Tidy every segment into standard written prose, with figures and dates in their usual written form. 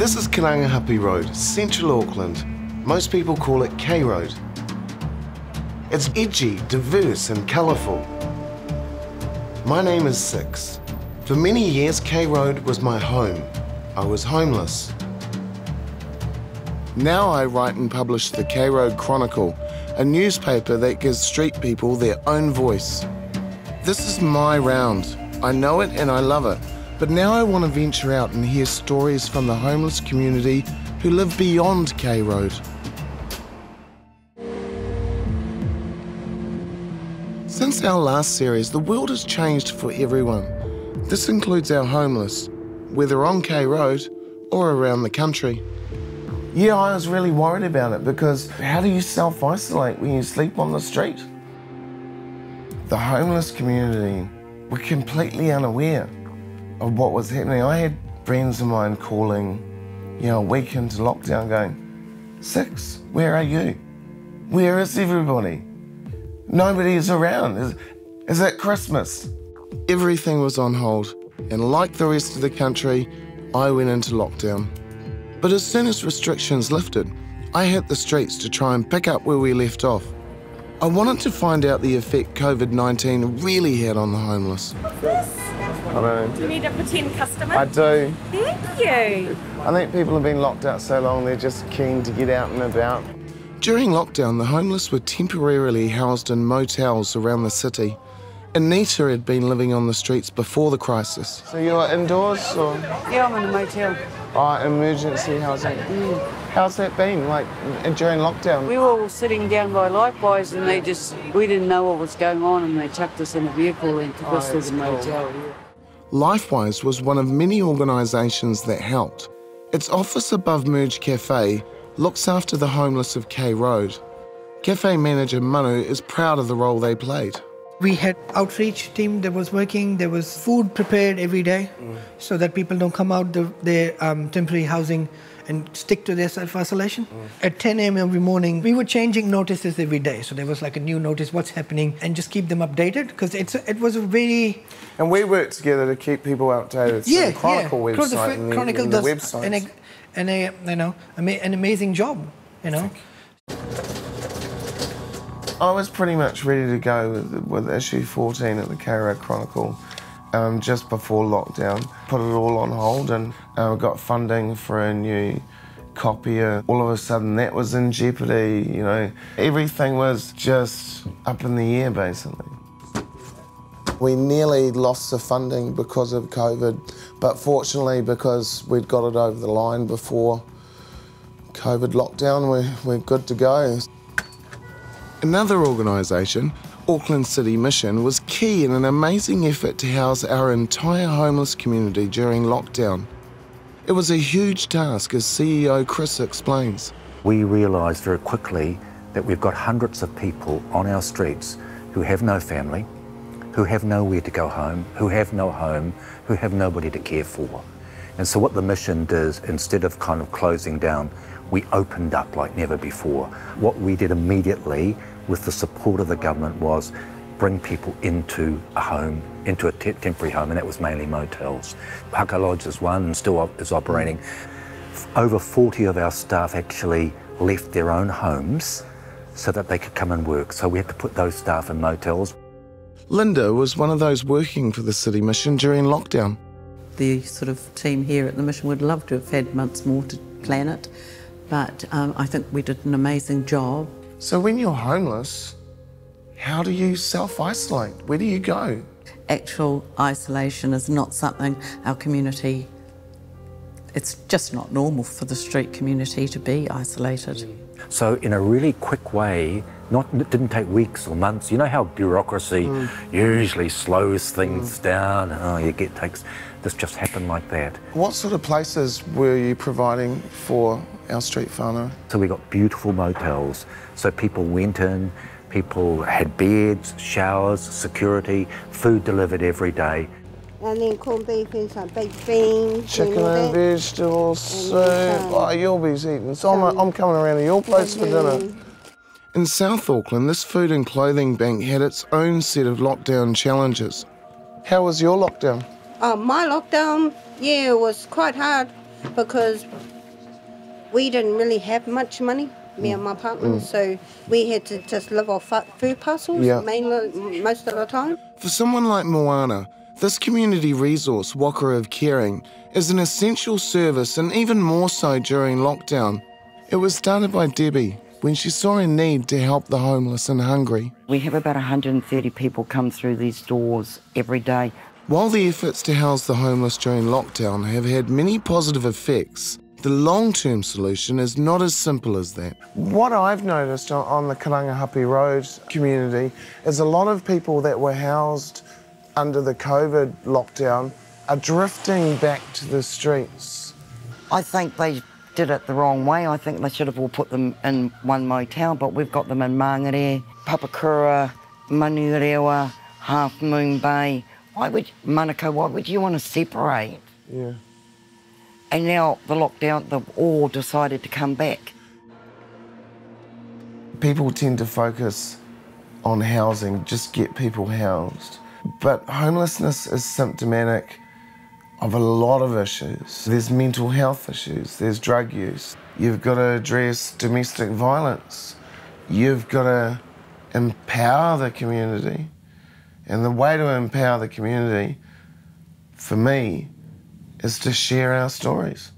This is Whangārei Road, central Auckland. Most people call it K Road. It's edgy, diverse and colourful. My name is Six. For many years, K Road was my home. I was homeless. Now I write and publish the K Road Chronicle, a newspaper that gives street people their own voice. This is my round. I know it and I love it. But now I want to venture out and hear stories from the homeless community who live beyond K Road. Since our last series, the world has changed for everyone. This includes our homeless, whether on K Road or around the country. Yeah, I was really worried about it because how do you self-isolate when you sleep on the street? The homeless community were completely unaware of what was happening. I had friends of mine calling, a week into lockdown going, Six, where are you? Where is everybody? Nobody is around. Is it Christmas? Everything was on hold, and like the rest of the country, I went into lockdown. But as soon as restrictions lifted, I hit the streets to try and pick up where we left off. I wanted to find out the effect COVID-19 really had on the homeless. What's this? Hello. Do you need a pretend customer? I do. Thank you. I think people have been locked out so long, they're just keen to get out and about. During lockdown, the homeless were temporarily housed in motels around the city. Anita had been living on the streets before the crisis. So you're indoors or? Yeah, I'm in a motel. Oh, emergency housing. How's that been, like, during lockdown? We were all sitting down by Likewise and we didn't know what was going on and they chucked us in a vehicle and took us to the motel. Yeah. Lifewise was one of many organisations that helped. Its office above Merge Cafe looks after the homeless of K Road. Cafe manager Manu is proud of the role they played. We had outreach team that was working. There was food prepared every day so that people don't come out their temporary housing and stick to their self-isolation. At 10 a.m. every morning, we were changing notices every day. So there was like a new notice, what's happening, and just keep them updated because it was a very... And we worked together to keep people updated. So the Chronicle website and Chronicle the does websites. an amazing job, I was pretty much ready to go with issue 14 at the K Road Chronicle just before lockdown. Put it all on hold and got funding for a new copier. All of a sudden that was in jeopardy, Everything was just up in the air, basically. We nearly lost the funding because of COVID, but fortunately because we'd got it over the line before COVID lockdown, we're good to go. Another organisation, Auckland City Mission, was key in an amazing effort to house our entire homeless community during lockdown. It was a huge task, as CEO Chris explains. We realised very quickly that we've got hundreds of people on our streets who have no family, who have nowhere to go home, who have no home, who have nobody to care for. And so what the mission does, instead of kind of closing down, we opened up like never before. What we did immediately with the support of the government was bring people into a home, into a temporary home, and that was mainly motels. Haka Lodge is one and still is operating. Over 40 of our staff actually left their own homes so that they could come and work. So we had to put those staff in motels. Linda was one of those working for the City Mission during lockdown. The sort of team here at the Mission would love to have had months more to plan it, but I think we did an amazing job. So when you're homeless, how do you self-isolate? Where do you go? Actual isolation is not something our community, it's just not normal for the street community to be isolated. So in a really quick way, it didn't take weeks or months. You know how bureaucracy usually slows things down? This just happened like that. What sort of places were you providing for our street whānau? So we got beautiful motels. So people went in, people had beds, showers, security, food delivered every day. And then corned beef and some baked beans. Chicken and vegetables, soup. Oh, you'll be eating. So I'm coming around to your place for dinner. In South Auckland, this food and clothing bank had its own set of lockdown challenges. How was your lockdown? My lockdown, it was quite hard because we didn't really have much money, me and my partner, so we had to just live off food parcels mainly most of the time. For someone like Moana, this community resource, Whangārei of Caring, is an essential service, and even more so during lockdown. It was started by Debbie when she saw a need to help the homeless and hungry. We have about 130 people come through these doors every day. While the efforts to house the homeless during lockdown have had many positive effects, the long-term solution is not as simple as that. What I've noticed on the K Road community is a lot of people that were housed under the COVID lockdown are drifting back to the streets. I think they did it the wrong way. I think they should have all put them in one motel, but we've got them in Whangārei, Papakura, Manurewa, Half Moon Bay. Manukau, why would you want to separate? Yeah. And now the lockdown, they've all decided to come back. People tend to focus on housing, just get people housed. But homelessness is symptomatic of a lot of issues. There's mental health issues, there's drug use. You've got to address domestic violence. You've got to empower the community. And the way to empower the community, for me, is to share our stories.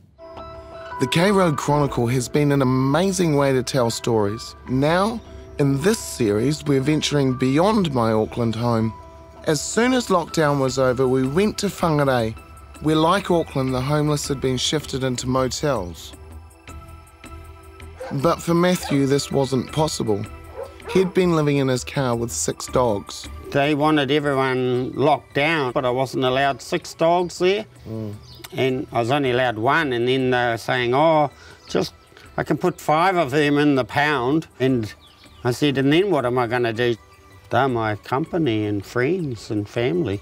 The K Road Chronicle has been an amazing way to tell stories. Now, in this series, we're venturing beyond my Auckland home. As soon as lockdown was over, we went to Whangārei, where, like Auckland, the homeless had been shifted into motels. But for Matthew, this wasn't possible. He'd been living in his car with 6 dogs. They wanted everyone locked down, but I wasn't allowed 6 dogs there. And I was only allowed 1, and then they were saying, oh, just, I can put 5 of them in the pound. And I said, and then what am I going to do? They're my company and friends and family.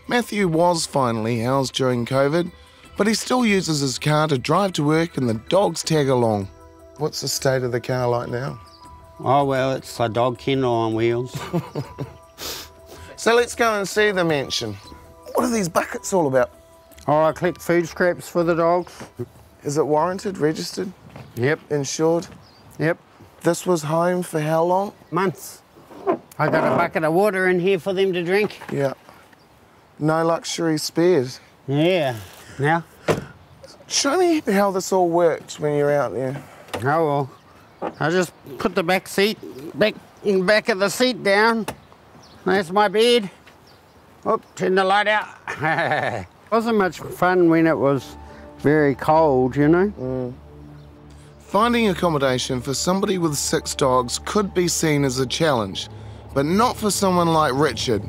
Matthew was finally housed during COVID, but he still uses his car to drive to work and the dogs tag along. What's the state of the car like now? Oh, well, it's a dog kennel on wheels. So let's go and see the mansion. What are these buckets all about? Oh, I collect food scraps for the dogs. Is it warranted, registered? Yep. Insured? Yep. This was home for how long? Months. I got a bucket of water in here for them to drink. Yeah. No luxury spares. Yeah. Now? Show me how this all works when you're out there. Oh, well, I just put the back of the seat down. That's my bed. Oh, turn the light out. Wasn't much fun when it was very cold, you know. Finding accommodation for somebody with 6 dogs could be seen as a challenge, but not for someone like Richard.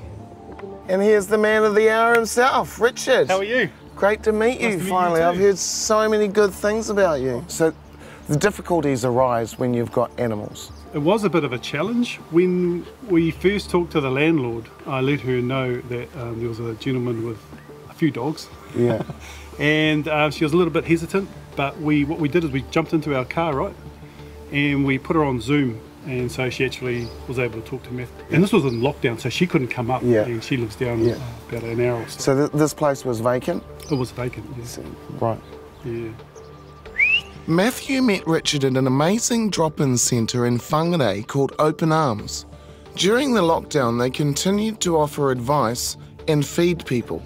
And here's the man of the hour himself, Richard. How are you? Great to meet you, finally. I've heard so many good things about you. So the difficulties arise when you've got animals. It was a bit of a challenge. When we first talked to the landlord, I let her know that there was a gentleman with a few dogs. Yeah. And she was a little bit hesitant, but what we did is we jumped into our car, right? And we put her on Zoom. And so she actually was able to talk to Matthew. And this was in lockdown, so she couldn't come up. Yeah. And she lives down about an hour or so. So this place was vacant? It was vacant, yes. Right. Yeah. Matthew met Richard at an amazing drop-in centre in Whangārei called Open Arms. During the lockdown, they continued to offer advice and feed people.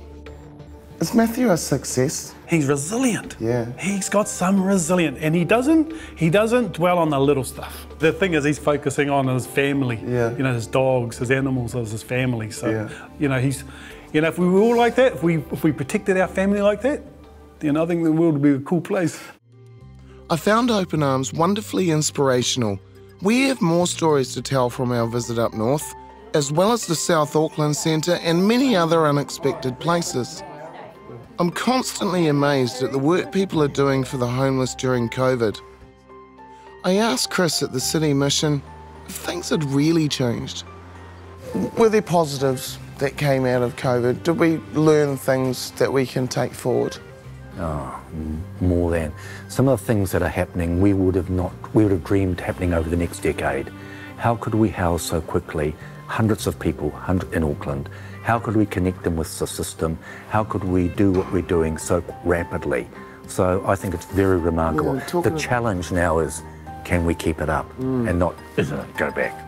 Is Matthew a success? He's resilient. Yeah. He's got some resilience, and he doesn't dwell on the little stuff. The thing is, he's focusing on his family. Yeah. You know, his dogs, his animals, as his family. So, yeah. you know, if we were all like that, if we protected our family like that, then I think the world would be a cool place. I found Open Arms wonderfully inspirational. We have more stories to tell from our visit up north, as well as the South Auckland Centre and many other unexpected places. I'm constantly amazed at the work people are doing for the homeless during COVID. I asked Chris at the City Mission if things had really changed. Were there positives that came out of COVID? Did we learn things that we can take forward? Oh, more than. Some of the things that are happening, we would have dreamed happening over the next decade. How could we house so quickly hundreds of people in Auckland? How could we connect them with the system? How could we do what we're doing so rapidly So I think it's very remarkable. Yeah, the challenge now is, can we keep it up and not go back?